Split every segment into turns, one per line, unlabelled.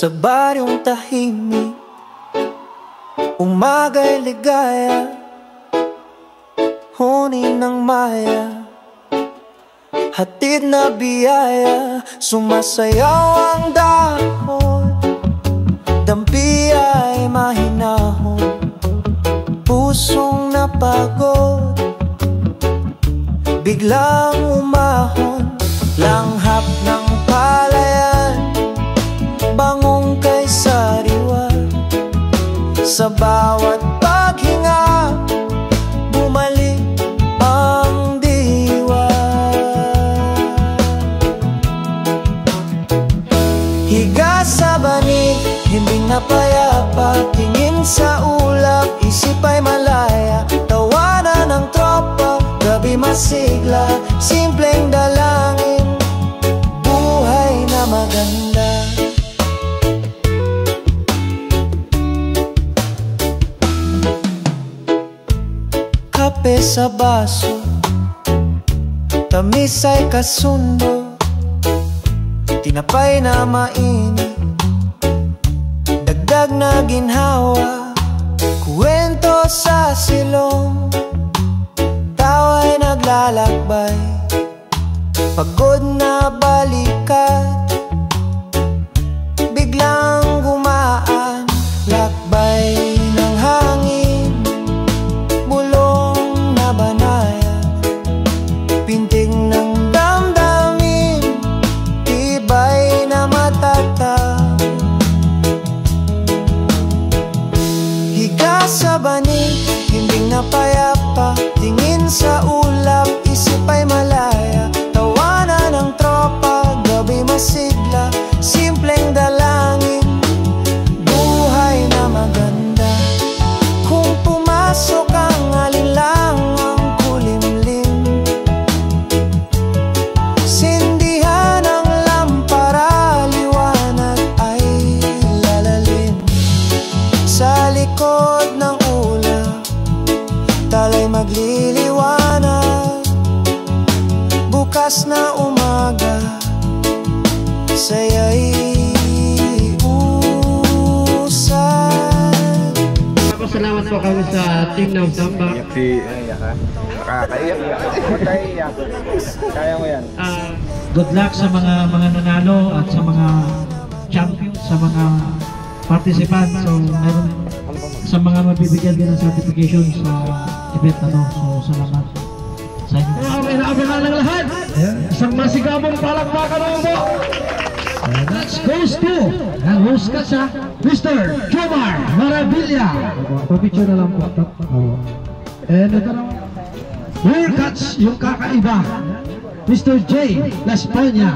Sa baryong tahimik, umaga'y ligaya, huni ng maya, hatid na biyaya. Sumasayaw ang dahon, dampi ay mahinahon, pusong napagod, biglang umahon. Langhap ng palayan, bangong kay sariwa, sa bawat paghinga, bumalik ang diwa. Higa sa banig, himbing na payapa, tingin sa ulap, isip ay malaya. Tawanan ng tropa, gabi masigla, simpleng dalangin, buhay na maganda. Kape sa baso, tamis ay kasundo, tinapay na mainit, dagdag na ginhawa, kuwento sa silong, tawa'y naglalakbay, pagod na balikat, biglang gumaan, lakbay ng hangin, bulong na banaya, pintig ng damdamin, tibay na matatag. Higa sa banig, himbing na payapa, tingin sa ulap, isip ay malaya. Tawanan ng tropa, gabi masigla, simpleng dalangin, buhay na maganda. Kung pumasok ang alinlangang kulimlim, sindihan ang lampara, liwanag ay lalalim. Sa likod ng ulap, talay magliliwanag, bukas na umaga, saya'y usad.
Salamat po kami sa team ng Samba.
Nakakaiyak. Kaya mo yan.
Good luck sa mga nanalo at sa mga champions, sa mga participants. So, meron sa mga mabibigyan din ng certification sa event na to. So, salamat sa inyo. Okay, naabangan ng lahat. Isang masigabong palakpakan ng mo. That goes to ang host ka siya, Mr. Jomar Maravilla. Picture na lang po. And ito lang, World Cuts yung kakaiba, Mr. J. Las Peña.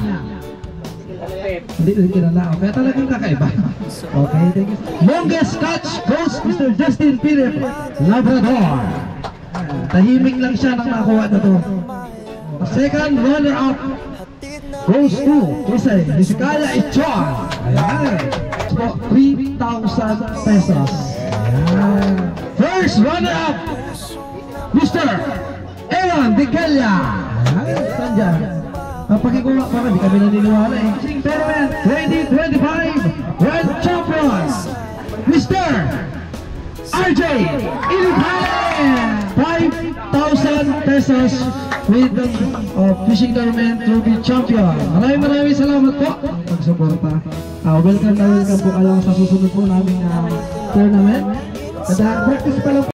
Hindi rin kinala, kaya talagang kakaiba. Okay, thank you. Longest catch goes Mr. Justin Philip Labrador. Tahimik lang siya nang nakuha na to. Second runner-up goes to Misikaya Ichon. Ayan. So, 3,000 pesos. Ayan. First runner-up, Mr. Aaron Dicalia. Ayan. Saan dyan? Pagkikuha pa ka, di kami naniniwala eh. Tournament 2025 World Champion, Mr. RJ Ilipay. 5,000 pesos with the fishing tournament to be champion. Maraming salamat po pagsuporta. Welcome na welcome po kayo sa susunod po namin tournament. Kada practice pa lang.